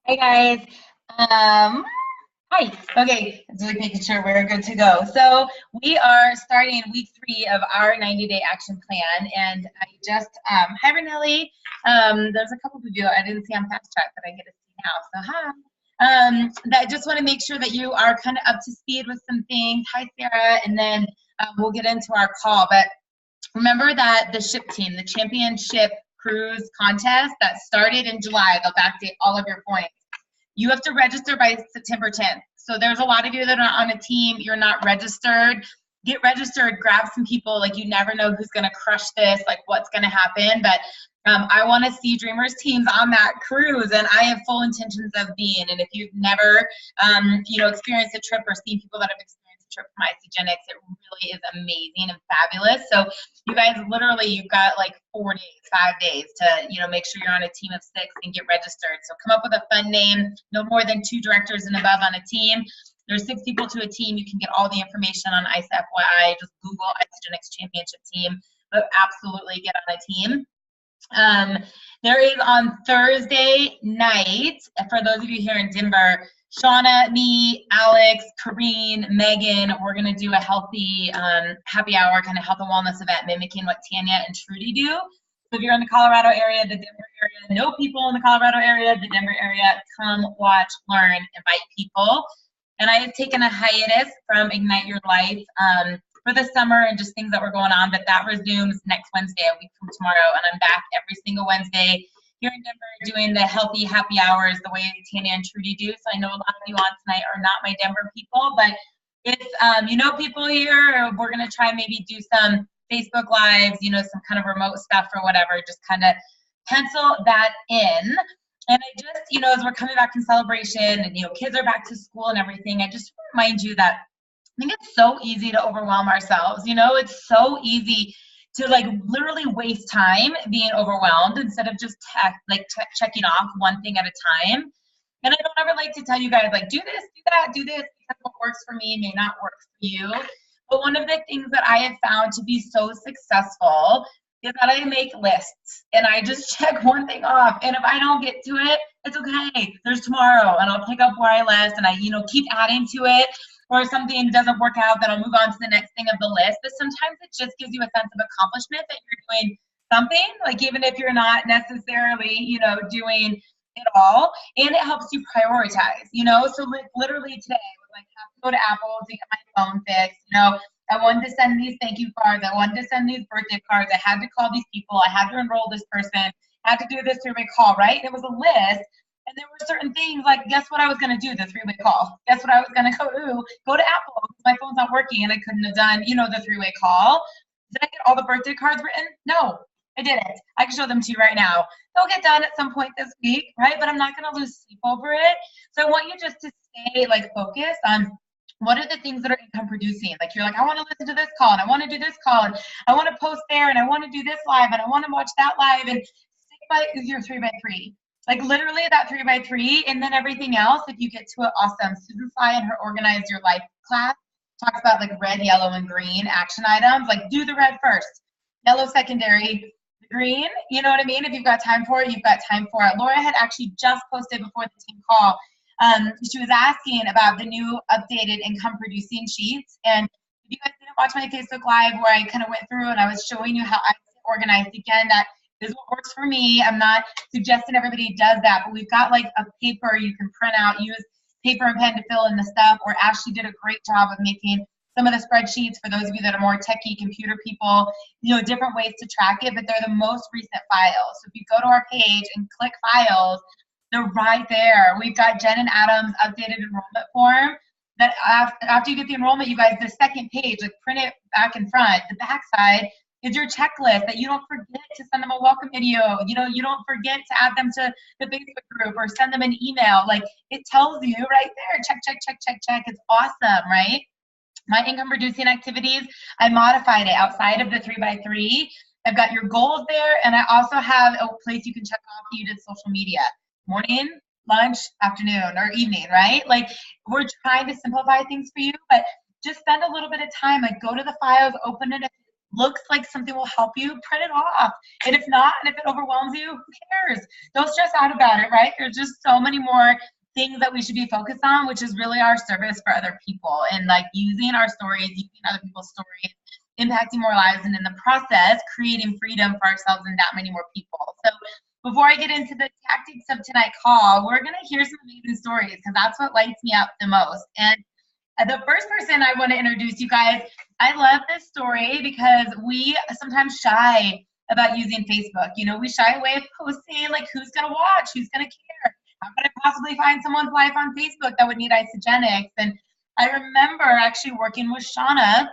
Hey guys. Um, Hi. Okay, just making sure we're good to go. So we are starting week 3 of our 90-day action plan, and I just hi Renelli. There's a couple of you I didn't see on Fast Track that I get to see now. So hi. That just want to make sure that you are kind of up to speed with some things. Hi Sarah, and then we'll get into our call. But remember that the ship team, the championship cruise contest that started in July, they'll backdate all of your points. You have to register by September 10th. So there's a lot of you that are on a team, you're not registered. Get registered, grab some people. Like, you never know who's going to crush this, like what's going to happen. But I want to see Dreamers teams on that cruise, and I have full intentions of being. And if you've never, experienced a trip or seen people that have experienced a trip from Isogenics, it really is amazing and fabulous. So you guys, literally, you've got like 4 days, 5 days to, make sure you're on a team of 6 and get registered. So come up with a fun name, no more than 2 directors and above on a team. There's 6 people to a team. You can get all the information on ISA-FYI. Just Google Isogenics Championship Team, but absolutely get on a team. There is on Thursday night, for those of you here in Denver, Shauna, me, Alex, Kareen, Megan, we're going to do a healthy happy hour kind of health and wellness event mimicking what Tanya and Trudy do. So if you're in the Colorado area, the Denver area, know people in the Colorado area, the Denver area, come watch, learn, invite people. And I have taken a hiatus from Ignite Your Life for the summer and just things that were going on, but that resumes next Wednesday, a week from tomorrow, and I'm back every single Wednesday here in Denver doing the healthy happy hours the way Tanya and Trudy do. So I know a lot of you on tonight are not my Denver people, but if people here, we're going to try maybe do some Facebook Lives, some kind of remote stuff or whatever, just kind of pencil that in. And I just, as we're coming back from celebration and, kids are back to school and everything, I just remind you that I think it's so easy to overwhelm ourselves. It's so easy to literally waste time being overwhelmed instead of just checking off one thing at a time. And I don't ever like to tell you guys, do this, do that, do this, because what works for me may not work for you. But one of the things that I have found to be so successful is that I make lists and I just check one thing off. And if I don't get to it, it's okay. There's tomorrow, and I'll pick up where I left, and I, keep adding to it. Or if something doesn't work out, then I'll move on to the next thing of the list. But sometimes it just gives you a sense of accomplishment that you're doing something, even if you're not necessarily, doing it all. And it helps you prioritize, So literally today, I was have to go to Apple to get my phone fixed, I wanted to send these thank you cards. I wanted to send these birthday cards. I had to call these people. I had to enroll this person. I had to do this three-way call, right? It was a list. And there were certain things guess what I was going to do, the three-way call. Guess what I was going to go to Apple because my phone's not working and I couldn't have done, the three-way call. Did I get all the birthday cards written? No, I didn't. I can show them to you right now. They'll get done at some point this week, right? But I'm not going to lose sleep over it. So I want you just to stay focused on what are the things that are income producing? You're I want to listen to this call and I want to do this call and I want to post there and I want to do this live and I want to watch that live, and stick by your 3x3. Literally that 3x3, and then everything else, if you get to it, awesome. Susan Fly in her Organize Your Life class talks about red, yellow, and green action items. Do the red first, yellow secondary, green, you know what I mean? If you've got time for it, you've got time for it. Laura had actually just posted before the team call. She was asking about the new updated income producing sheets. And if you guys didn't watch my Facebook Live where I kind of went through and I was showing you how I organized, again, that is what works for me. I'm not suggesting everybody does that, but we've got a paper you can print out, use paper and pen to fill in the stuff, or Ashley did a great job of making some of the spreadsheets for those of you that are more techie computer people, different ways to track it, but they're the most recent files. So if you go to our page and click files, they're right there. We've got Jen and Adam's updated enrollment form that after you get the enrollment, you guys, the second page, print it back and front. The back side is your checklist that you don't forget to send them a welcome video. You don't forget to add them to the Facebook group or send them an email. It tells you right there, check, check, check, check, check. It's awesome, right? My income producing activities, I modified it outside of the 3x3. I've got your goals there, and I also have a place you can check off that you did social media. Morning, lunch, afternoon, or evening, right? We're trying to simplify things for you, but just spend a little bit of time. Go to the files, open it. looks like something will help you, print it off. And if not, and if it overwhelms you, who cares? Don't stress out about it, right? There's just so many more things that we should be focused on, which is really our service for other people and like using our stories, using other people's stories, impacting more lives, and in the process, creating freedom for ourselves and that many more people. So before I get into the tactics of tonight's call, we're going to hear some amazing stories because that's what lights me up the most. And the first person I want to introduce you guys, I love this story because we sometimes shy about using Facebook. You know, we shy away of posting, like who's going to watch, who's going to care. How could I possibly find someone's life on Facebook that would need Isogenics? And I remember actually working with Shauna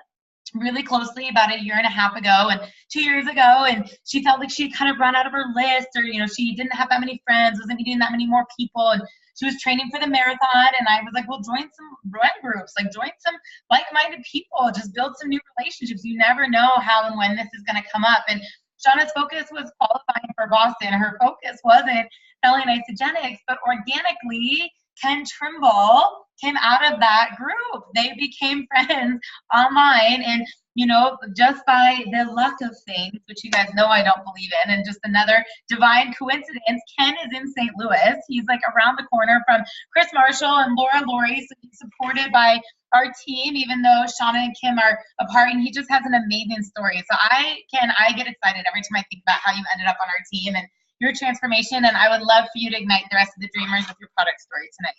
really closely about a year and a half ago and 2 years ago, and she felt like she had kind of run out of her list, or you know, she didn't have that many friends, wasn't meeting that many more people, and she was training for the marathon. And I was like, well, join some run groups, like join some like-minded people, just build some new relationships. You never know how and when this is going to come up. And Shauna's focus was qualifying for Boston. Her focus wasn't selling Isogenics, but organically Ken Trimble came out of that group. They became friends online, and you know, just by the luck of things, which you guys know I don't believe in, and just another divine coincidence, Ken is in St. Louis. He's like around the corner from Chris Marshall and Laura Laurie, so he's supported by our team, even though Shauna and Kim are apart, and he just has an amazing story. So I get excited every time I think about how you ended up on our team and your transformation, and I would love for you to ignite the rest of the dreamers with your product story tonight.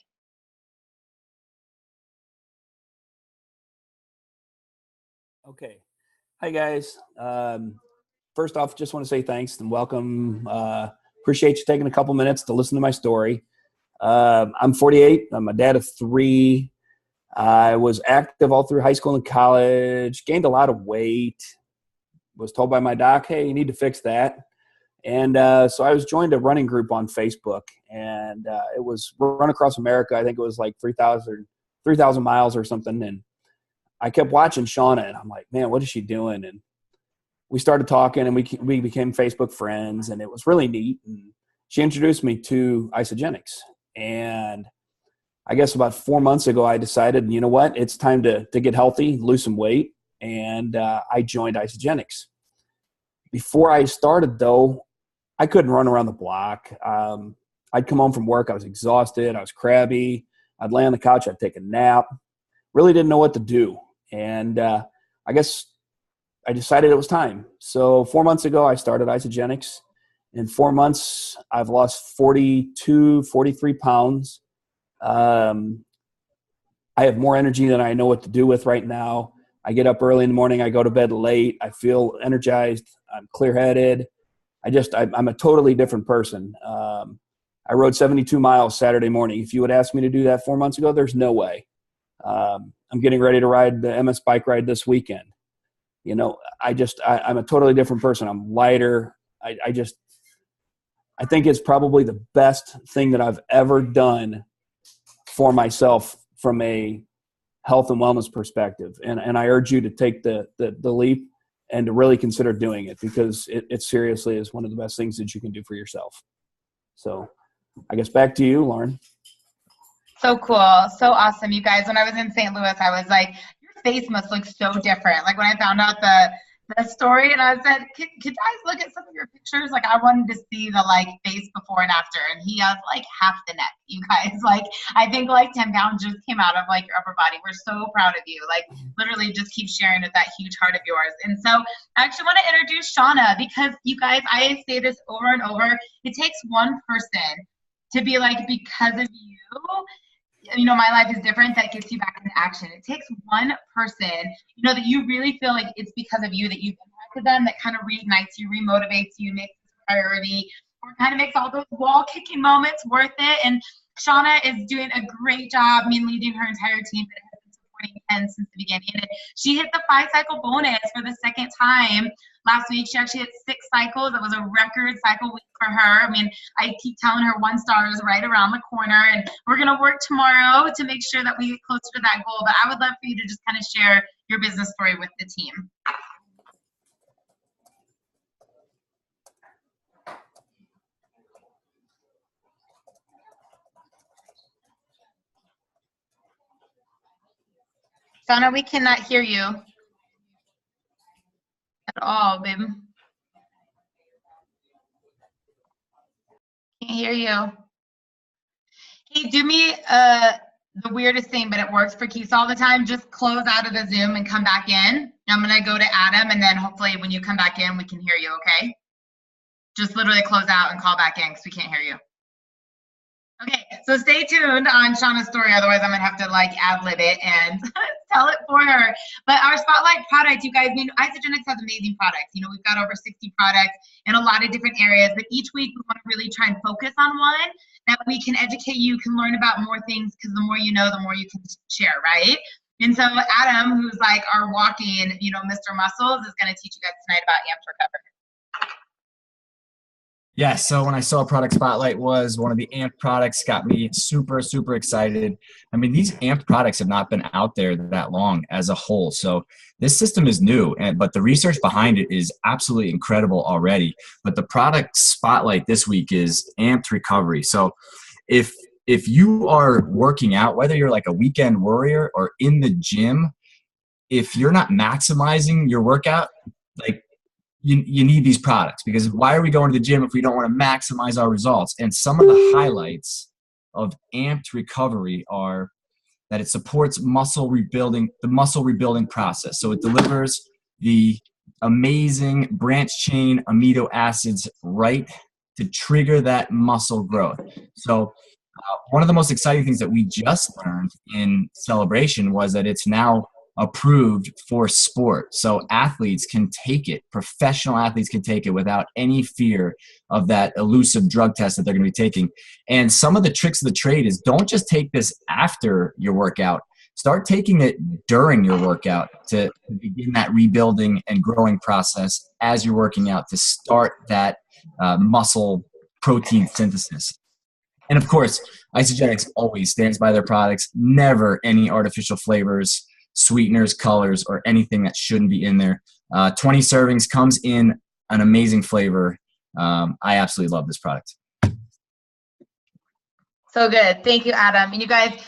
Okay. Hi, guys. First off, just want to say thanks and welcome. Appreciate you taking a couple minutes to listen to my story. I'm 48. I'm a dad of 3. I was active all through high school and college, gained a lot of weight, was told by my doc, hey, you need to fix that. And so I was joined a running group on Facebook, and it was Run Across America. I think it was like 3,000 miles or something. And I kept watching Shauna, and I'm like, man, what is she doing? And we started talking, and we became Facebook friends, and it was really neat. And she introduced me to Isogenics. And I guess about 4 months ago, I decided, you know what, it's time to get healthy, lose some weight, and I joined Isogenics. Before I started, though, I couldn't run around the block. I'd come home from work, I was exhausted, I was crabby. I'd lay on the couch, I'd take a nap. Really didn't know what to do. And I guess I decided it was time. So 4 months ago, I started Isogenics. In 4 months, I've lost 43 pounds. I have more energy than I know what to do with right now. I get up early in the morning. I go to bed late. I feel energized. I'm clear-headed. I'm a totally different person. I rode 72 miles Saturday morning. If you would ask me to do that 4 months ago, there's no way. I'm getting ready to ride the MS bike ride this weekend. You know, I'm a totally different person. I'm lighter. I think it's probably the best thing that I've ever done for myself from a health and wellness perspective. And I urge you to take the leap and to really consider doing it, because it seriously is one of the best things that you can do for yourself. So I guess back to you, Lauren. So cool. So awesome. You guys, when I was in St. Louis, I was like, your face must look so different. Like when I found out the story, and I said, could you guys look at some of your pictures? Like I wanted to see the like face before and after. And he has like half the neck, you guys. Like I think like 10 pounds just came out of like your upper body. We're so proud of you. Like literally just keep sharing with that huge heart of yours. And so I actually want to introduce Shauna, because you guys, I say this over and over. It takes one person to be like, because of you know, my life is different, that gets you back into action. It takes one person, you know, that you really feel like it's because of you that you've impacted them, that kind of reignites you, remotivates you, makes this a priority, or kind of makes all those wall kicking moments worth it. And Shauna is doing a great job, I mean, leading her entire team that has been supporting Ken since the beginning. And she hit the 5-cycle bonus for the second time last week. She actually hit 6 cycles. It was a record cycle week for her. I mean, I keep telling her 1 star is right around the corner, and we're going to work tomorrow to make sure that we get closer to that goal. But I would love for you to just kind of share your business story with the team. Shauna, we cannot hear you. at all, babe. Can't hear you. Hey, do me the weirdest thing, but it works for Keith all the time. Just close out of the Zoom and come back in. I'm gonna go to Adam, and then hopefully when you come back in, we can hear you, okay? Just literally close out and call back in because we can't hear you. Okay, so stay tuned on Shauna's story, otherwise I'm gonna have to like ad-lib it and tell it for her. But our Spotlight product, you guys, Isagenix has amazing products. You know, we've got over 60 products in a lot of different areas, but each week we wanna really try and focus on one that we can educate you, can learn about more things, because the more you know, the more you can share, right? And so Adam, who's like our walking, you know, Mr. Muscles, is gonna teach you guys tonight about Amped Recover. Yeah, so when I saw Product Spotlight was one of the AMP products, got me super, super excited. I mean, these AMP products have not been out there that long as a whole. So this system is new, but the research behind it is absolutely incredible already. But the Product Spotlight this week is AMP Recovery. So if you are working out, whether you're like a weekend warrior or in the gym, if you're not maximizing your workout, like, you need these products, because why are we going to the gym if we don't want to maximize our results? And some of the highlights of Amped Recovery are that it supports muscle rebuilding, the muscle rebuilding process. So it delivers the amazing branch chain amino acids right to trigger that muscle growth. So one of the most exciting things that we just learned in Celebration was that it's now approved for sport. So athletes can take it, professional athletes can take it without any fear of that elusive drug test that they're going to be taking. And some of the tricks of the trade is don't just take this after your workout. Start taking it during your workout to begin that rebuilding and growing process as you're working out, to start that muscle protein synthesis. And of course, Isagenix always stands by their products, never any artificial flavors, sweeteners, colors, or anything that shouldn't be in there. 20 servings, comes in an amazing flavor. I absolutely love this product. So good. Thank you, Adam. And you guys,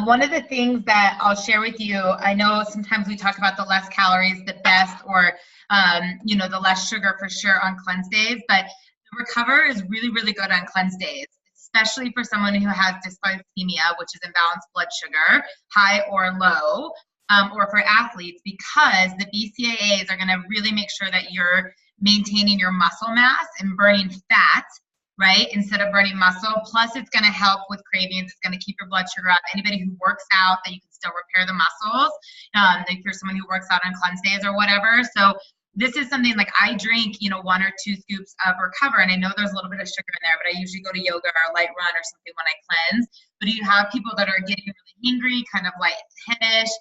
one of the things that I'll share with you, I know sometimes we talk about the less calories, the best, or you know, the less sugar for sure on cleanse days, but the Recover is really, really good on cleanse days, especially for someone who has dyslipidemia, which is imbalanced blood sugar, high or low. Or for athletes, because the BCAAs are going to really make sure that you're maintaining your muscle mass and burning fat, right, instead of burning muscle. Plus, it's going to help with cravings. It's going to keep your blood sugar up. Anybody who works out, that you can still repair the muscles, if you're someone who works out on cleanse days or whatever. So this is something like I drink, you know, 1 or 2 scoops of Recover, and I know there's a little bit of sugar in there, but I usually go to yoga or a light run or something when I cleanse. But you have people that are getting really hungry, kind of like headish.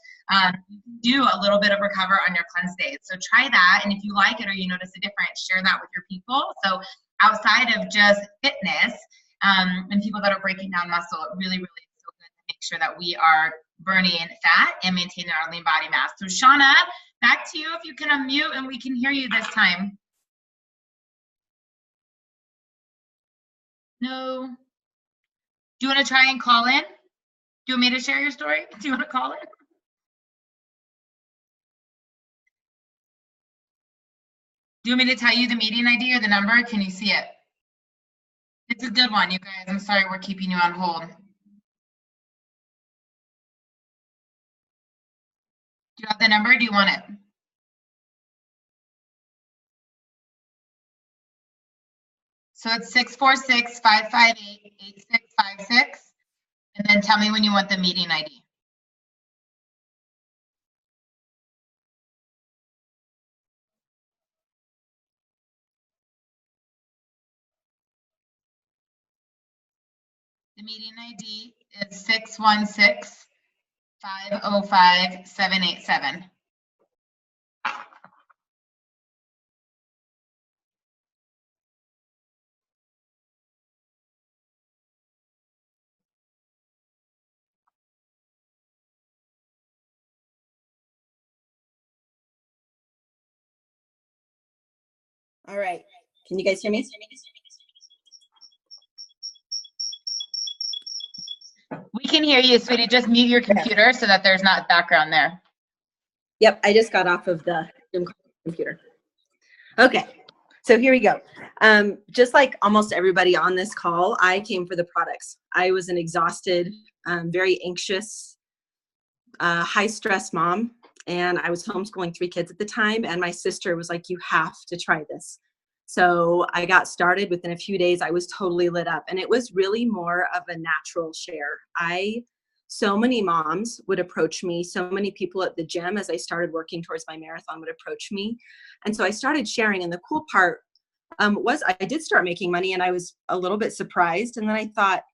Do a little bit of Recover on your cleanse days. So try that, and if you like it or you notice a difference, share that with your people. So outside of just fitness and people that are breaking down muscle, it really, really is so good to make sure that we are burning fat and maintaining our lean body mass. So Shauna, back to you if you can unmute and we can hear you this time. No. Do you want to try and call in? Do you want me to share your story? Do you want to call in? Do you want me to tell you the meeting ID or the number? Can you see it? It's a good one, you guys. I'm sorry we're keeping you on hold. Do you have the number? Do you want it? So it's 646-558-8656. And then tell me when you want the meeting ID. The meeting ID is 616-505-787. All right. Can you guys hear me? We can hear you, sweetie. Just mute your computer so that there's not background there. Yep, I just got off of the Zoom computer. Okay, so here we go. Just like almost everybody on this call, I came for the products. I was an exhausted, very anxious, high stress mom, and I was homeschooling 3 kids at the time, and my sister was like, you have to try this. So I got started. Within a few days, I was totally lit up, and it was really more of a natural share. So many moms would approach me, so many people at the gym as I started working towards my marathon would approach me. And so I started sharing, and the cool part was I did start making money, and I was a little bit surprised. And then I thought,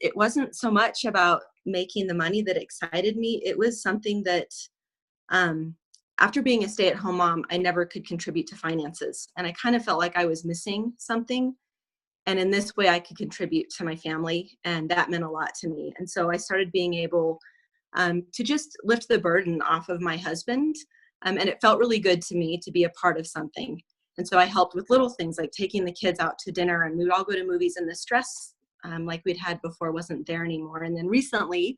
it wasn't so much about making the money that excited me. It was something that after being a stay-at-home mom, I never could contribute to finances. And I kind of felt like I was missing something. And in this way, I could contribute to my family. And that meant a lot to me. And so I started being able to just lift the burden off of my husband. And it felt really good to me to be a part of something. And so I helped with little things like taking the kids out to dinner, and we would all go to movies, and the stress like we'd had before wasn't there anymore. And then recently,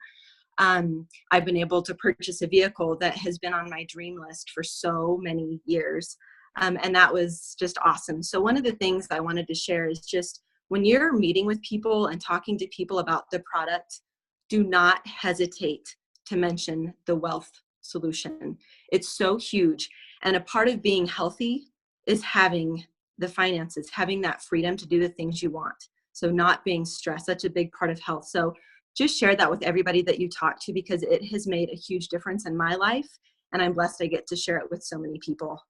I've been able to purchase a vehicle that has been on my dream list for so many years. And that was just awesome. So one of the things I wanted to share is just when you're meeting with people and talking to people about the product, do not hesitate to mention the wealth solution. It's so huge. And a part of being healthy is having the finances, having that freedom to do the things you want. So not being stressed, such a big part of health. So just share that with everybody that you talk to, because it has made a huge difference in my life. And I'm blessed I get to share it with so many people.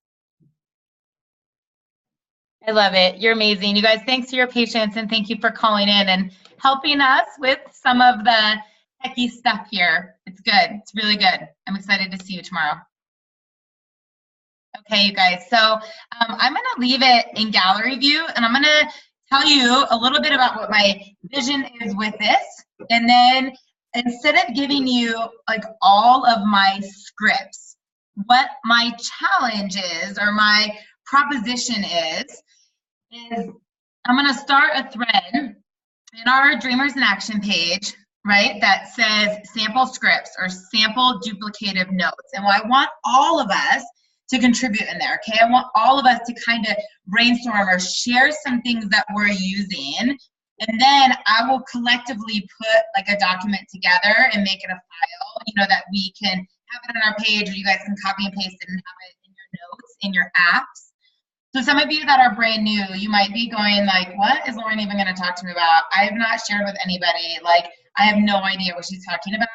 I love it. You're amazing. You guys, thanks for your patience, and thank you for calling in and helping us with some of the techie stuff here. It's good. It's really good. I'm excited to see you tomorrow. Okay, you guys. So I'm going to leave it in gallery view, and I'm going to tell you a little bit about what my vision is with this. And then instead of giving you like all of my scripts, what my challenge is, or my proposition is I'm going to start a thread in our Dreamers in Action page, right, that says sample scripts or sample duplicative notes. And I want all of us to contribute in there, okay? I want all of us to kind of brainstorm or share some things that we're using. And then I will collectively put like a document together and make it a file, you know, that we can have it on our page, or you guys can copy and paste it and have it in your notes, in your apps. So some of you that are brand new, you might be going like, what is Lauren even going to talk to me about? I have not shared with anybody. Like, I have no idea what she's talking about.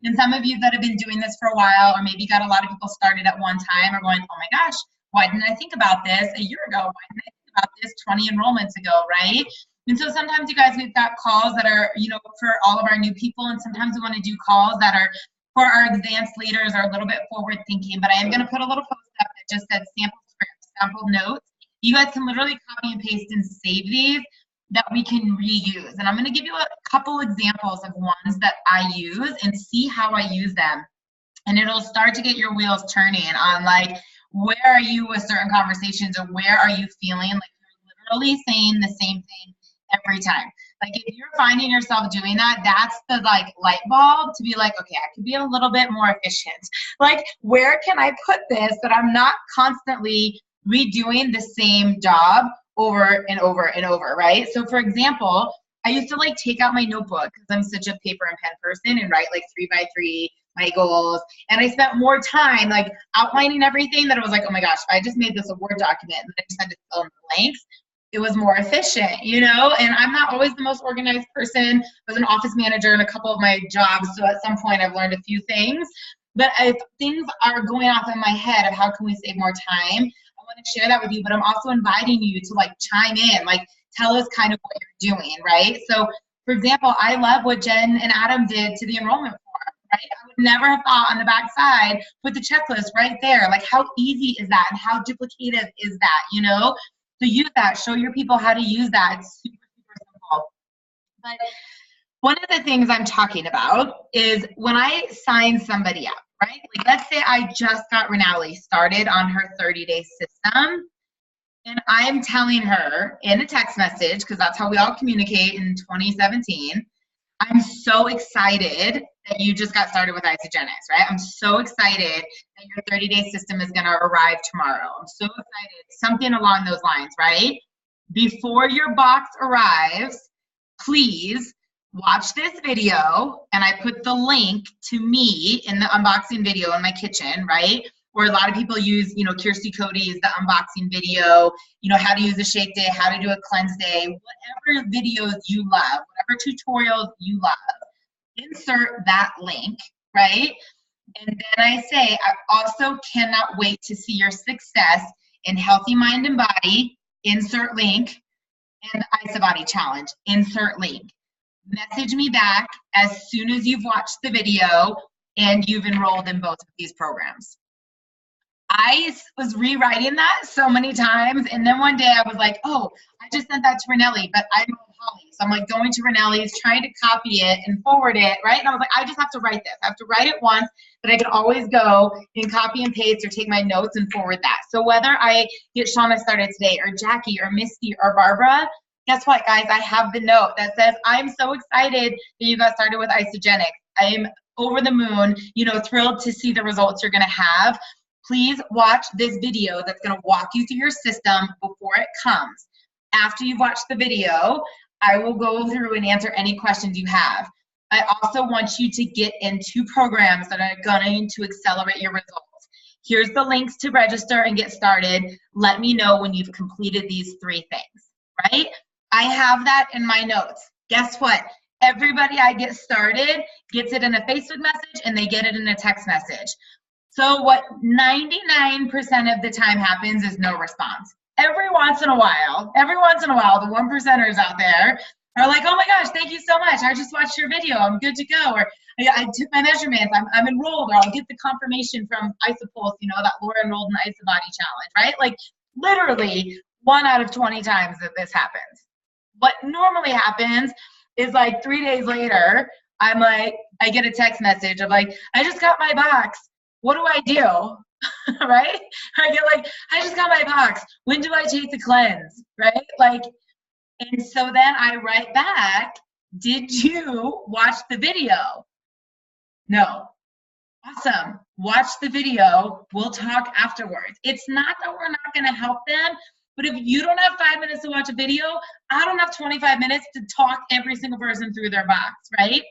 And some of you that have been doing this for a while, or maybe got a lot of people started at one time, are going, oh my gosh, why didn't I think about this a year ago? Why didn't I think about this 20 enrollments ago, right? And so sometimes you guys, we've got calls that are, you know, for all of our new people, and sometimes we want to do calls that are for our advanced leaders or a little bit forward thinking. But I am going to put a little post up that just said sample scripts, sample notes. You guys can literally copy and paste and save these that we can reuse. And I'm going to give you a couple examples of ones that I use and see how I use them. And it'll start to get your wheels turning on like, where are you with certain conversations, or where are you feeling like you're literally saying the same thing every time. Like if you're finding yourself doing that, that's the like light bulb to be like, okay, I could be a little bit more efficient. Like, where can I put this that I'm not constantly redoing the same job over and over and over, right? So for example, I used to like take out my notebook because I'm such a paper and pen person and write like 3x3 my goals. And I spent more time like outlining everything that I was like, oh my gosh, I just made this a Word document and I just had to fill in the blanks. It was more efficient, you know, and I'm not always the most organized person. I was an office manager in a couple of my jobs. So at some point I've learned a few things, but if things are going off in my head of how can we save more time, I want to share that with you, but I'm also inviting you to like chime in, like tell us kind of what you're doing, right? So for example, I love what Jen and Adam did to the enrollment form, right? I would never have thought on the back side, put the checklist right there. Like how easy is that and how duplicative is that, you know? So use that, show your people how to use that. It's super, super simple. But one of the things I'm talking about is when I sign somebody up, right? Like let's say I just got Renali started on her 30-day system, and I'm telling her in a text message, because that's how we all communicate in 2017, I'm so excited that you just got started with Isogenics, right? I'm so excited that your 30-day system is going to arrive tomorrow. I'm so excited. Something along those lines, right? Before your box arrives, please watch this video, and I put the link to me in the unboxing video in my kitchen, right? Where a lot of people use, you know, Kirsty Cody's the unboxing video, you know, how to use a shake day, how to do a cleanse day, whatever videos you love, whatever tutorials you love, insert that link, right? And then I say, I also cannot wait to see your success in Healthy Mind and Body, insert link, and the IsaBody Challenge, insert link. Message me back as soon as you've watched the video and you've enrolled in both of these programs. I was rewriting that so many times, and then one day I was like, oh, I just sent that to Renelli, but I'm on Holly. So I'm like going to Renelli's, trying to copy it and forward it, right? And I was like, I just have to write this. I have to write it once, but I can always go and copy and paste or take my notes and forward that. So whether I get Shauna started today, or Jackie, or Misty, or Barbara, guess what, guys? I have the note that says, I'm so excited that you got started with Isogenics. I am over the moon, you know, thrilled to see the results you're going to have. Please watch this video that's going to walk you through your system before it comes. After you've watched the video, I will go through and answer any questions you have. I also want you to get into programs that are going to accelerate your results. Here's the links to register and get started. Let me know when you've completed these 3 things, right? I have that in my notes. Guess what? Everybody I get started gets it in a Facebook message, and they get it in a text message. So what 99% of the time happens is no response. Every once in a while, the 1%ers out there are like, oh my gosh, thank you so much. I just watched your video. I'm good to go. Or I took my measurements. I'm enrolled. Or I'll get the confirmation from Isopulse, you know, that Laura enrolled in the IsaBody Challenge, right? Like literally 1 out of 20 times that this happens. What normally happens is like 3 days later, I'm like, I get a text message of like, I just got my box. What do I do? Right? I get like, I just got my box. When do I take the cleanse? Right? Like, and so then I write back, did you watch the video? No. Awesome. Watch the video. We'll talk afterwards. It's not that we're not going to help them, but if you don't have 5 minutes to watch a video, I don't have 25 minutes to talk every single person through their box, right?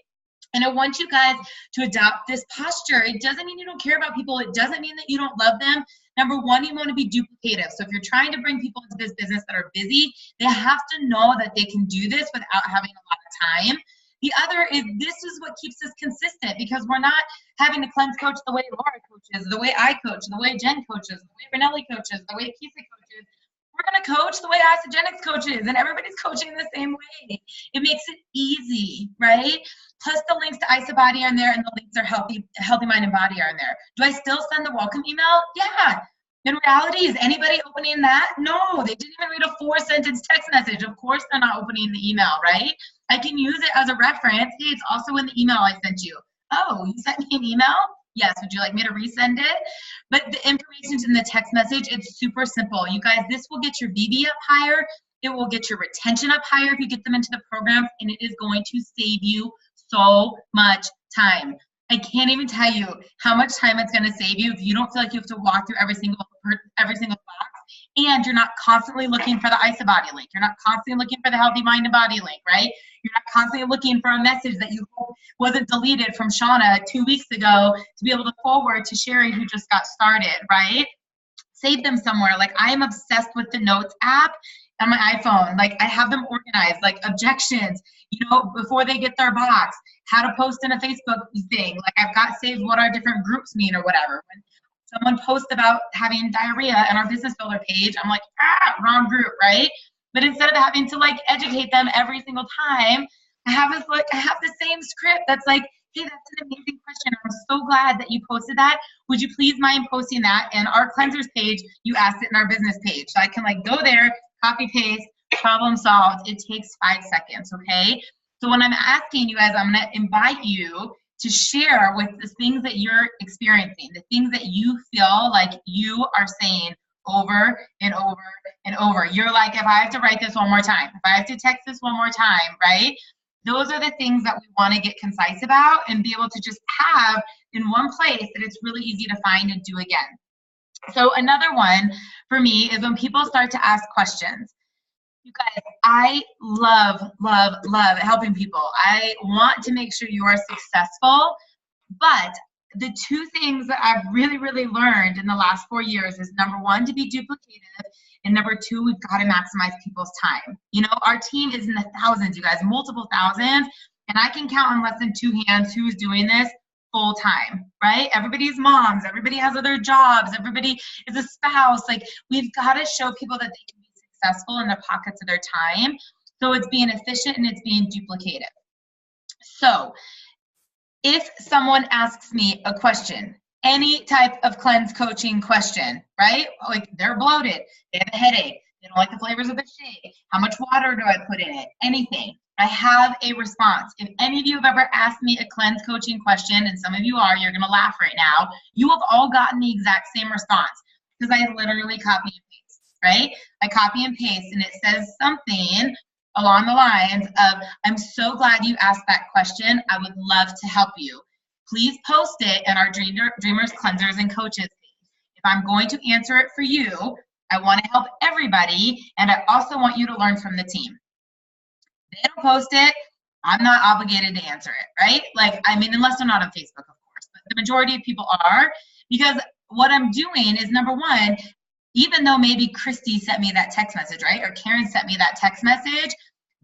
And I want you guys to adopt this posture. It doesn't mean you don't care about people. It doesn't mean that you don't love them. Number one, you want to be duplicative. So if you're trying to bring people into this business that are busy, they have to know that they can do this without having a lot of time. The other is this is what keeps us consistent, because we're not having to cleanse coach the way Laura coaches, the way I coach, the way Jen coaches, the way Renelli coaches, the way Kisa coaches. We're going to coach the way Isogenics coaches, and everybody's coaching the same way. It makes it easy, right? Plus the links to IsaBody are in there, and the links are Healthy Mind and Body are in there. Do I still send the welcome email? Yeah. In reality, is anybody opening that? No, they didn't even read a 4-sentence text message. Of course they're not opening the email, right? I can use it as a reference. Hey, it's also in the email I sent you. Oh, you sent me an email? Yes, would you like me to resend it? But the information's in the text message. It's super simple. You guys, this will get your BB up higher. It will get your retention up higher if you get them into the program, and it is going to save you so much time. I can't even tell you how much time it's going to save you if you don't feel like you have to walk through every single box, and you're not constantly looking for the IsaBody link. You're not constantly looking for the Healthy Mind and Body link, right? You're not constantly looking for a message that you hope wasn't deleted from Shauna 2 weeks ago to be able to forward to Sherry who just got started, right? Save them somewhere. Like, I am obsessed with the Notes app on my iPhone. Like, I have them organized, like objections, you know, before they get their box, how to post in a Facebook thing. Like, I've got saved what our different groups mean or whatever. When someone posts about having diarrhea in our business builder page, I'm like, wrong group, right? But instead of having to like educate them every single time, I have the same script that's like, hey, that's an amazing question. I'm so glad that you posted that. Would you please mind posting that in our cleansers page? You asked it in our business page. So I can like go there, copy paste, problem solved. It takes 5 seconds, okay? So when I'm asking you guys, I'm gonna invite you to share with the things that you're experiencing, the things that you feel like you are saying over and over and over. You're like, if I have to write this one more time, if I have to text this one more time, right? Those are the things that we want to get concise about and be able to just have in one place that it's really easy to find and do again. So another one for me is when people start to ask questions. You guys, I love helping people. I want to make sure you are successful, but the two things that I've really learned in the last 4 years is, number one, to be duplicative, and number two, we've got to maximize people's time. You know, our team is in the thousands, you guys, multiple thousands, and I can count on less than 2 hands who's doing this full time, right? Everybody's moms, everybody has other jobs, everybody is a spouse. Like, we've got to show people that they can be successful in the pockets of their time. So it's being efficient and it's being duplicative. So if someone asks me a question, any type of cleanse coaching question, right? Like, they're bloated, they have a headache, they don't like the flavors of the shake, how much water do I put in it, anything, I have a response. If any of you have ever asked me a cleanse coaching question, and some of you are, you're gonna laugh right now, you have all gotten the exact same response, because I literally copy and paste, right? I copy and paste, and it says something along the lines of, I'm so glad you asked that question. I would love to help you. Please post it in our Dreamers, Cleansers, and Coaches page. If I'm going to answer it for you, I want to help everybody, and I also want you to learn from the team. They don't post it, I'm not obligated to answer it, right? Like, I mean, unless they're not on Facebook, of course, but the majority of people are, because what I'm doing is, number one, even though maybe Christy sent me that text message, right? Or Karen sent me that text message,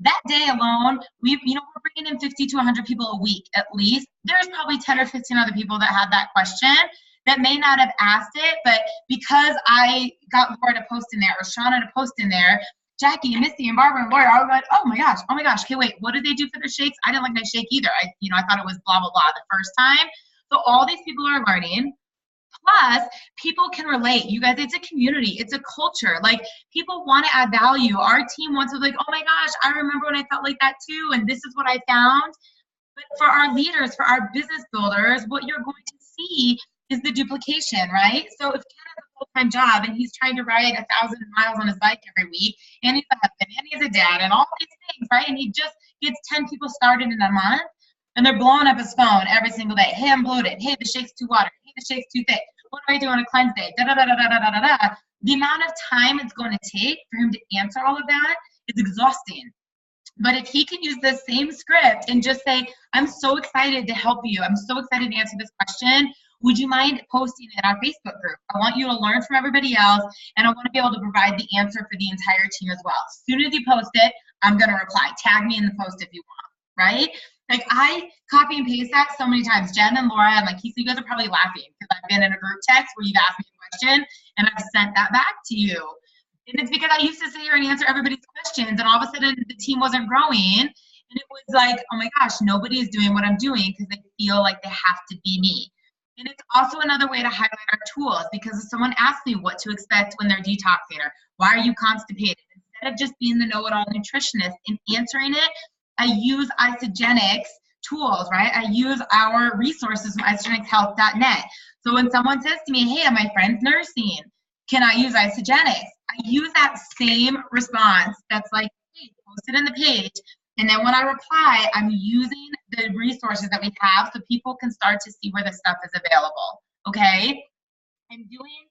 that day alone, we're bringing in 50 to 100 people a week at least. There's probably 10 or 15 other people that had that question that may not have asked it, but because I got Laura to post in there, or Shauna to post in there, Jackie and Misty and Barbara and Laura, I was like, oh my gosh, okay, wait, what did they do for their shakes? I didn't like my shake either. I thought it was blah, blah, blah the first time. So all these people are learning. Plus, people can relate. You guys, it's a community. It's a culture. Like, people want to add value. Our team wants to be like, oh my gosh, I remember when I felt like that too, and this is what I found. But for our leaders, for our business builders, what you're going to see is the duplication, right? So if Ken has a full-time job and he's trying to ride 1,000 miles on his bike every week, and he's a husband, and he's a dad, and all these things, right? And he just gets 10 people started in a month, and they're blowing up his phone every single day. Hey, I'm bloated. Hey, the shake's too watery. Hey, the shake's too thick. What do I do on a cleanse day? Da-da-da-da-da-da-da-da. The amount of time it's going to take for him to answer all of that is exhausting. But if he can use the same script and just say, I'm so excited to help you. I'm so excited to answer this question. Would you mind posting it in our Facebook group? I want you to learn from everybody else, and I want to be able to provide the answer for the entire team as well. As soon as you post it, I'm going to reply. Tag me in the post if you want, right? Like, I copy and paste that so many times. Jen and Laura and like Keith, you guys are probably laughing because I've been in a group text where you've asked me a question and I've sent that back to you. And it's because I used to sit here and answer everybody's questions, and all of a sudden the team wasn't growing. And it was like, oh my gosh, nobody is doing what I'm doing because they feel like they have to be me. And it's also another way to highlight our tools, because if someone asks me what to expect when they're detoxing, or why are you constipated, instead of just being the know-it-all nutritionist and answering it, I use Isogenics tools, right? I use our resources from isogenicshealth.net. So when someone says to me, hey, my friend's nursing, can I use Isogenics? I use that same response that's like, hey, post it in the page. And then when I reply, I'm using the resources that we have so people can start to see where the stuff is available, okay? I'm doing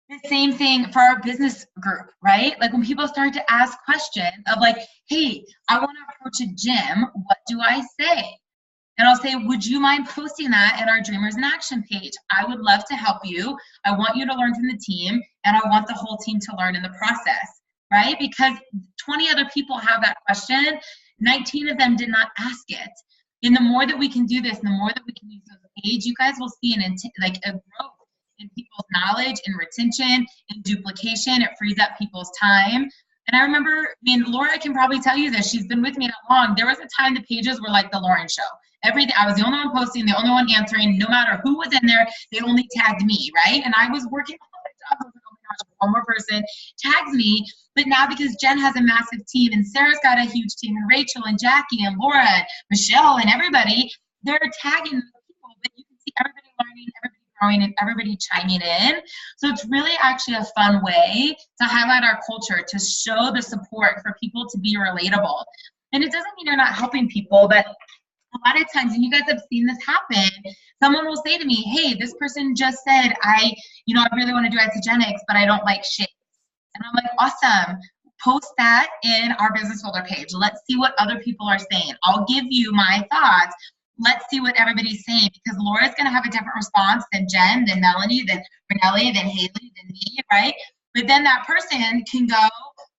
the same thing for our business group, right? Like, when people start to ask questions of like, hey, I want to approach a gym, what do I say? And I'll say, would you mind posting that in our Dreamers in Action page? I would love to help you. I want you to learn from the team, and I want the whole team to learn in the process, right? Because 20 other people have that question, 19 of them did not ask it. And the more that we can do this, the more that we can use those page, you guys will see a growth in people's knowledge and retention and duplication. It frees up people's time. And I remember, Laura can probably tell you this, she's been with me that long. There was a time the pages were like the Lauren show. Everything, I was the only one posting, the only one answering, no matter who was in there, they only tagged me, right? And I was working all the jobs. I was like, oh my gosh, one more person tags me. But now, because Jen has a massive team, and Sarah's got a huge team, and Rachel and Jackie and Laura and Michelle and everybody, they're tagging those people, but you can see everybody learning, everybody growing, and everybody chiming in. So it's really actually a fun way to highlight our culture, to show the support for people to be relatable. And it doesn't mean you're not helping people, but a lot of times, and you guys have seen this happen, someone will say to me, hey, this person just said, I really want to do isogenics, but I don't like shakes. And I'm like, awesome. Post that in our business builder page. Let's see what other people are saying. I'll give you my thoughts. Let's see what everybody's saying, because Laura's going to have a different response than Jen, than Melanie, than Renelli, than Haley, than me, right? But then that person can go,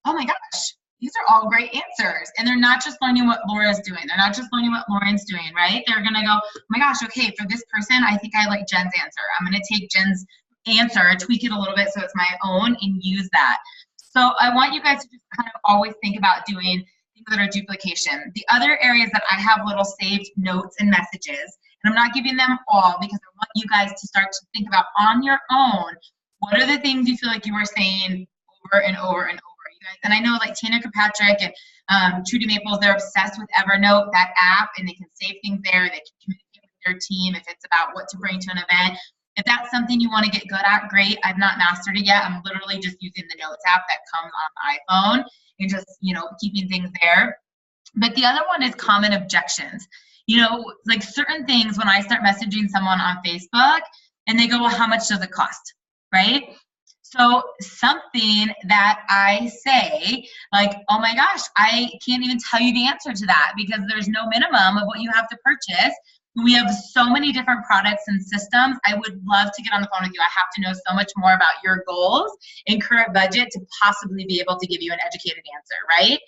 oh my gosh, these are all great answers. And they're not just learning what Laura's doing. They're not just learning what Lauren's doing, right? They're going to go, oh my gosh, okay, for this person, I think I like Jen's answer. I'm going to take Jen's answer, tweak it a little bit so it's my own, and use that. So I want you guys to just kind of always think about doing things that are duplication. The other areas that I have little saved notes and messages, and I'm not giving them all because I want you guys to start to think about on your own, what are the things you feel like you are saying over and over and over. You guys, and I know like Tina Kirkpatrick and Trudy Maples, they're obsessed with Evernote, that app, and they can save things there. They can communicate with their team if it's about what to bring to an event. If that's something you want to get good at, great. I've not mastered it yet. I'm literally just using the Notes app that comes on the iPhone and just, keeping things there. But the other one is common objections. Like certain things when I start messaging someone on Facebook and they go, well, how much does it cost, right? So something that I say, like, oh my gosh, I can't even tell you the answer to that because there's no minimum of what you have to purchase. We have so many different products and systems. I would love to get on the phone with you. I have to know so much more about your goals and current budget to possibly be able to give you an educated answer, right?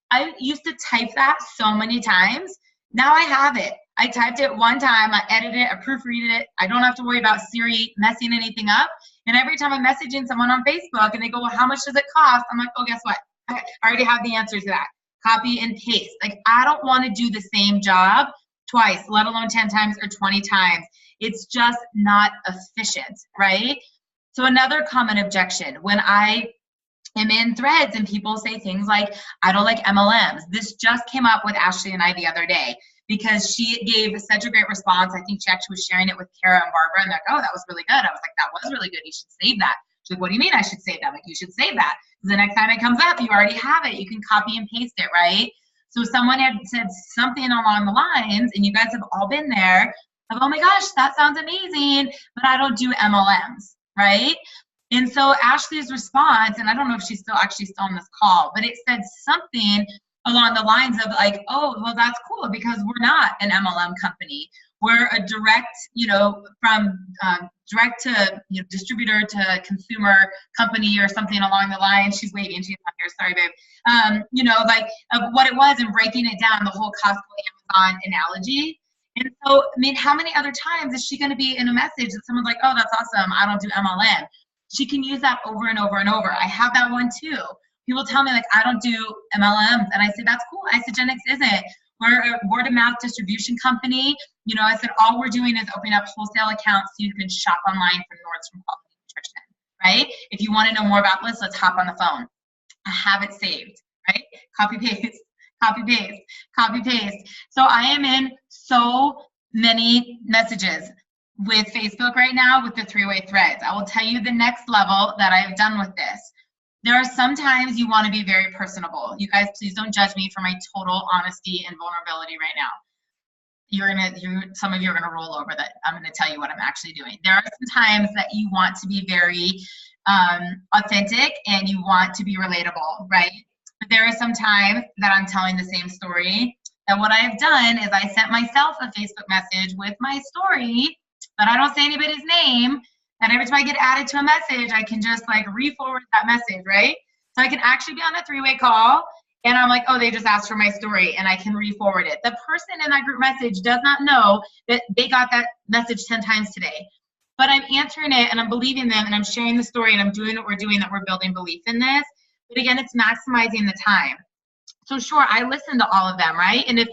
I used to type that so many times. Now I have it. I typed it one time, I edited it, I proofread it. I don't have to worry about Siri messing anything up. And every time I'm messaging someone on Facebook and they go, well, how much does it cost? I'm like, oh, guess what? I already have the answer to that. Copy and paste. Like, I don't want to do the same job twice, let alone 10 times or 20 times. It's just not efficient, right? So another common objection, when I am in threads and people say things like, I don't like MLMs. This just came up with Ashley and I the other day because she gave such a great response. I think she actually was sharing it with Kara and Barbara, and they're like, oh, that was really good. I was like, that was really good. You should save that. She's like, what do you mean I should save that? I'm like, you should save that. The next time it comes up, you already have it. You can copy and paste it, right? So someone had said something along the lines, and you guys have all been there, of, oh my gosh, that sounds amazing, but I don't do MLMs, right? And so Ashley's response, and I don't know if she's still on this call, but it said something along the lines of like, oh, well, that's cool because we're not an MLM company. We're a direct, from direct to distributor to consumer company or something along the line. She's waiting. She's not here. Sorry, babe. Like of what it was and breaking it down, the whole Costco Amazon analogy. And so, I mean, how many other times is she going to be in a message that someone's like, oh, that's awesome. I don't do MLM. She can use that over and over and over. I have that one too. People tell me like, I don't do MLMs. And I say, that's cool. Isogenics isn't. We're a word of mouth distribution company. I said, all we're doing is opening up wholesale accounts so you can shop online for Nordstrom Quality Nutrition, right? If you want to know more about this, let's hop on the phone. I have it saved, right? Copy, paste, copy, paste, copy, paste. So I am in so many messages with Facebook right now with the three-way threads. I will tell you the next level that I've done with this. There are some times you want to be very personable. You guys, please don't judge me for my total honesty and vulnerability right now. Some of you are gonna roll over that I'm gonna tell you what I'm actually doing. There are some times that you want to be very authentic and you want to be relatable, right? But there are some times that I'm telling the same story. And what I've done is I sent myself a Facebook message with my story, but I don't say anybody's name. And every time I get added to a message, I can just like re-forward that message, right? So I can actually be on a three-way call and I'm like, oh, they just asked for my story and I can re-forward it. The person in that group message does not know that they got that message 10 times today. But I'm answering it and I'm believing them and I'm sharing the story and I'm doing what we're doing, that we're building belief in this. But again, it's maximizing the time. So sure, I listen to all of them, right? And if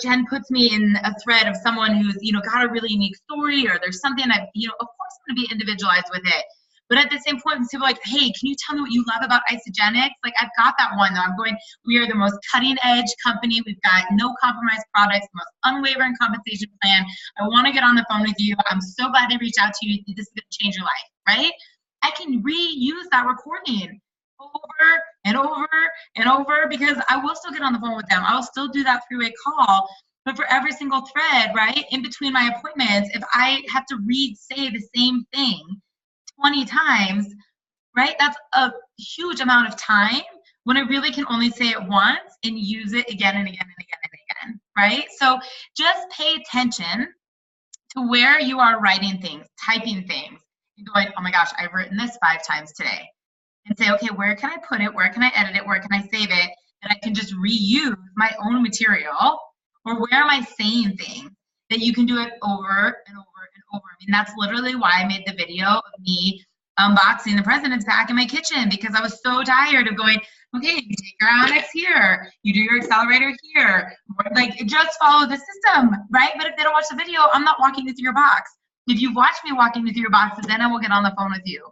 Jen puts me in a thread of someone who's, got a really unique story or there's something of course I'm going to be individualized with it. But at the same point, when people are like, hey, can you tell me what you love about Isogenics? Like, I've got that one, though. I'm going, we are the most cutting-edge company. We've got no compromise products, the most unwavering compensation plan. I want to get on the phone with you. I'm so glad I reached out to you. This is going to change your life, right? I can reuse that recording over and over and over, because I will still get on the phone with them. I'll still do that three-way call. But for every single thread, right, in between my appointments, if I have to say the same thing 20 times, right, that's a huge amount of time when I really can only say it once and use it again and again and again and again, right? So just pay attention to where you are writing things, typing things, and going, oh my gosh, I've written this 5 times today. And say, okay, where can I put it? Where can I edit it? Where can I save it? And I can just reuse my own material. Or where am I saying things that you can do it over and over and over? I mean, that's literally why I made the video of me unboxing the president's pack in my kitchen, because I was so tired of going, okay, you take your Onyx here, you do your accelerator here, like just follow the system, right? But if they don't watch the video, I'm not walking you through your box. If you watch me walking you through your boxes, then I will get on the phone with you.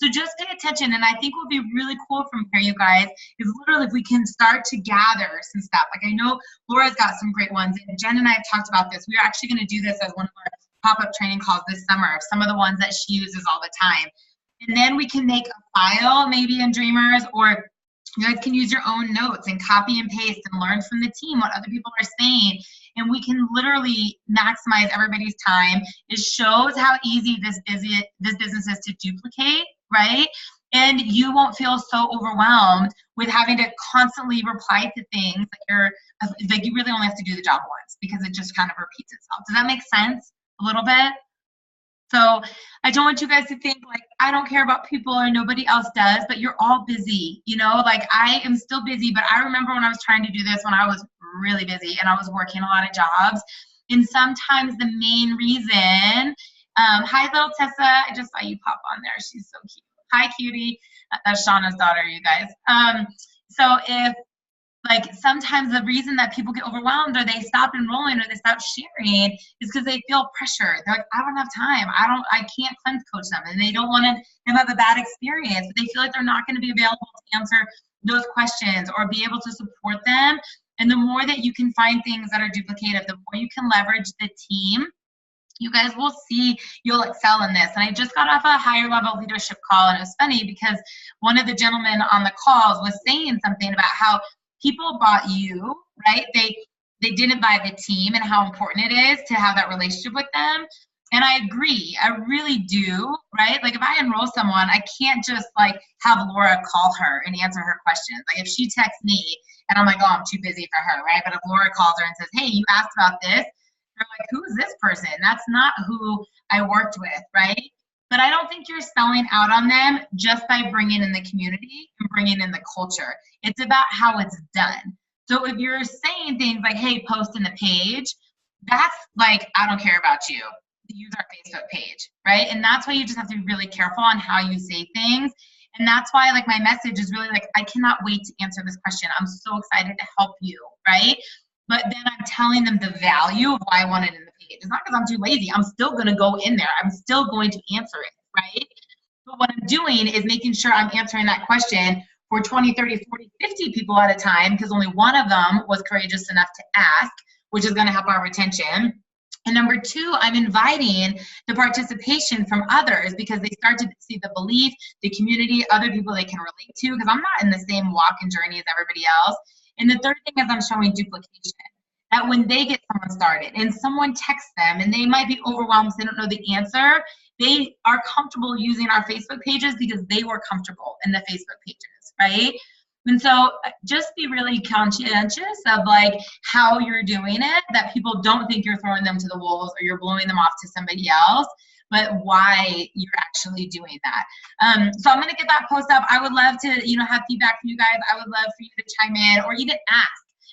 So just pay attention, and I think what would be really cool from here, you guys, is literally if we can start to gather some stuff. Like I know Laura's got some great ones, and Jen and I have talked about this. We're actually going to do this as one of our pop-up training calls this summer, some of the ones that she uses all the time. And then we can make a file maybe in Dreamers, or you guys can use your own notes and copy and paste and learn from the team what other people are saying. And we can literally maximize everybody's time. It shows how easy this business is to duplicate, right? And you won't feel so overwhelmed with having to constantly reply to things like you really only have to do the job once, because it just kind of repeats itself. Does that make sense a little bit? So I don't want you guys to think like I don't care about people or nobody else does, but you're all busy, you know, like I am still busy. But I remember when I was trying to do this when I was really busy and I was working a lot of jobs. And sometimes the main reason, hi little Tessa, I just saw you pop on there. She's so cute. Hi cutie. That's Shauna's daughter, you guys. So if like sometimes the reason that people get overwhelmed or they stop enrolling or they stop sharing is because they feel pressure. They're like, I don't have time. I can't cleanse coach them, and they don't want to have a bad experience. But they feel like they're not going to be available to answer those questions or be able to support them. And the more that you can find things that are duplicative, the more you can leverage the team. You guys will see you'll excel in this. And I just got off a higher level leadership call, and it was funny because one of the gentlemen on the calls was saying something about how people bought you, right? They didn't buy the team and how important it is to have that relationship with them. And I agree, I really do, right? Like if I enroll someone, I can't just like have Laura call her and answer her questions. Like if she texts me and I'm like, oh, I'm too busy for her, right? But if Laura calls her and says, hey, you asked about this, they're like, who is this person? That's not who I worked with, right? But I don't think you're selling out on them just by bringing in the community and bringing in the culture. It's about how it's done. So if you're saying things like, hey, post in the page, that's like, I don't care about you. Use our Facebook page, right? And that's why you just have to be really careful on how you say things. And that's why like my message is really like, I cannot wait to answer this question. I'm so excited to help you, right? But then I'm telling them the value of why I want it in the page. It's not because I'm too lazy. I'm still going to go in there. I'm still going to answer it, right? But what I'm doing is making sure I'm answering that question for 20, 30, 40, 50 people at a time, because only one of them was courageous enough to ask, which is going to help our retention. And number two, I'm inviting the participation from others because they start to see the belief, the community, other people they can relate to, because I'm not in the same walk and journey as everybody else. And the third thing is I'm showing duplication. That when they get someone started and someone texts them and they might be overwhelmed because they don't know the answer, they are comfortable using our Facebook pages because they were comfortable in the Facebook pages, right? And so just be really conscientious of like how you're doing it, that people don't think you're throwing them to the wolves or you're blowing them off to somebody else, but why you're actually doing that. So I'm gonna get that post up. I would love to, have feedback from you guys. I would love for you to chime in or even ask.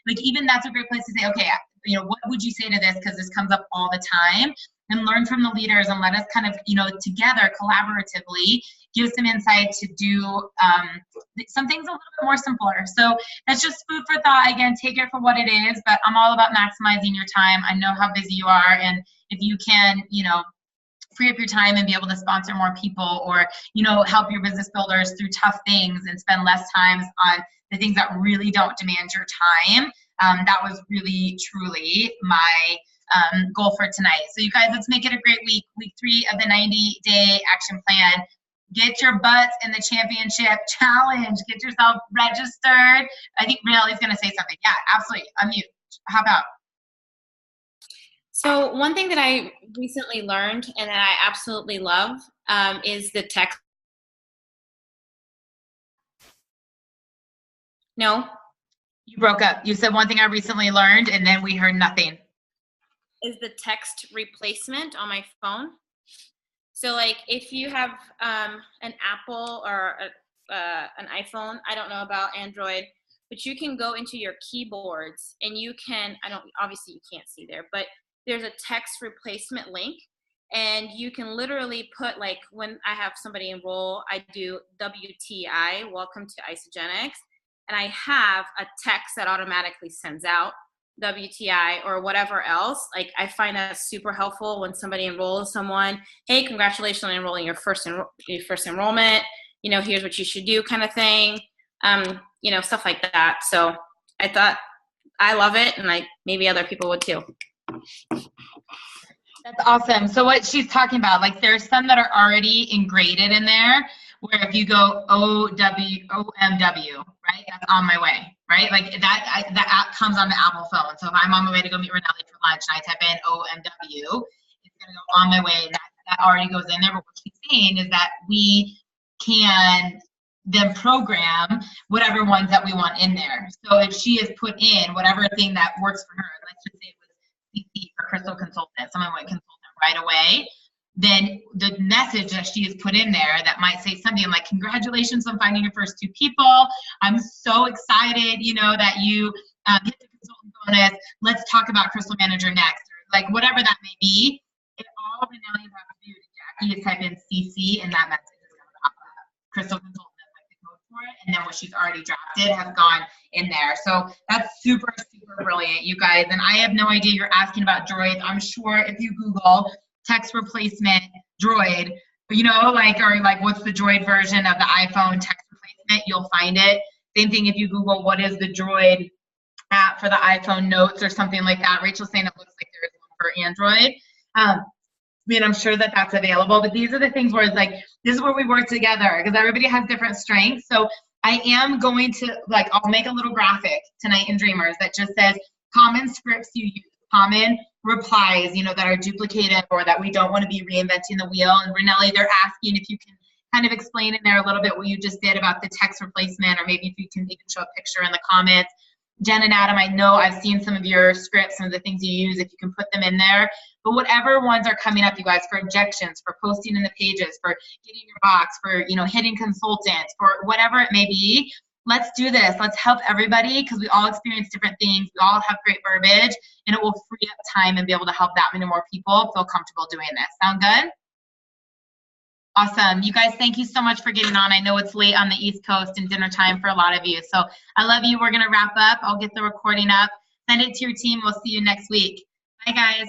Like even that's a great place to say, okay, what would you say to this? Because this comes up all the time. And learn from the leaders and let us kind of, together collaboratively give some insight to do some things a little bit more simpler. So that's just food for thought. Again, take it for what it is, but I'm all about maximizing your time. I know how busy you are, and if you can, free up your time and be able to sponsor more people or, help your business builders through tough things and spend less time on the things that really don't demand your time. That was really, truly my goal for tonight. So you guys, let's make it a great week. Week 3 of the 90-day action plan. get your butts in the championship challenge. Get yourself registered. I think Renelli's going to say something. Yeah, absolutely. Unmute. How about? So one thing that I recently learned and that I absolutely love is the text. No? You broke up. You said one thing I recently learned, and then we heard nothing. Is the text replacement on my phone. So like if you have an Apple or an iPhone, I don't know about Android, but you can go into your keyboards and you can, obviously you can't see there, but there's a text replacement link, and you can literally put, like, when I have somebody enroll, I do WTI, welcome to Isogenics, and I have a text that automatically sends out WTI or whatever else. Like, I find that super helpful when somebody enrolls someone. Hey, congratulations on enrolling your first enrollment. You know, here's what you should do, kind of thing. You know, stuff like that. So I thought, I love it, and maybe other people would too. That's awesome. So what she's talking about, like, there's some that are already ingraded in there, where if you go OMW, right, that's on my way, right? Like that app comes on the Apple phone. So if I'm on my way to go meet Renelli for lunch and I type in OMW, it's going to go on my way, and that already goes in there. But what she's saying is that we can then program whatever ones that we want in there. So if she has put in whatever thing that works for her, let's just say it was CC for Crystal Consultant, someone went consultant right away, then the message that she has put in there that might say something like, congratulations on finding your first 2 people. I'm so excited, you know, that you hit the consultant bonus. Let's talk about Crystal Manager next. Or like whatever that may be. If all Renelli has to do to Jackie is type in CC, and that message is going to pop up. Crystal Consultant has like the code for it, and then what she's already drafted has gone in there. So that's super, super brilliant, you guys. And I have no idea you're asking about droids. I'm sure if you Google text replacement droid, you know, like, or like what's the droid version of the iPhone text replacement, you'll find it. Same thing if you Google what is the droid app for the iPhone notes or something like that. Rachel's saying it looks like there is one for Android. I mean, I'm sure that that's available, but these are the things where it's like, this is where we work together, because everybody has different strengths. So I am going to, like, I'll make a little graphic tonight in Dreamers that just says common scripts you use, common replies, you know, that are duplicative or that we don't want to be reinventing the wheel. And Renelli, they're asking if you can kind of explain in there a little bit what you just did about the text replacement, or maybe if you can even show a picture in the comments. Jen and Adam, I know I've seen some of your scripts, some of the things you use, if you can put them in there. But whatever ones are coming up, you guys, for objections, for posting in the pages, for getting your box, for, you know, hitting consultants, for whatever it may be, let's do this. Let's help everybody, because we all experience different things. We all have great verbiage, and it will free up time and be able to help that many more people feel comfortable doing this. Sound good? Awesome. You guys, thank you so much for getting on. I know it's late on the East Coast and dinner time for a lot of you. So I love you. We're going to wrap up. I'll get the recording up. Send it to your team. We'll see you next week. Bye, guys.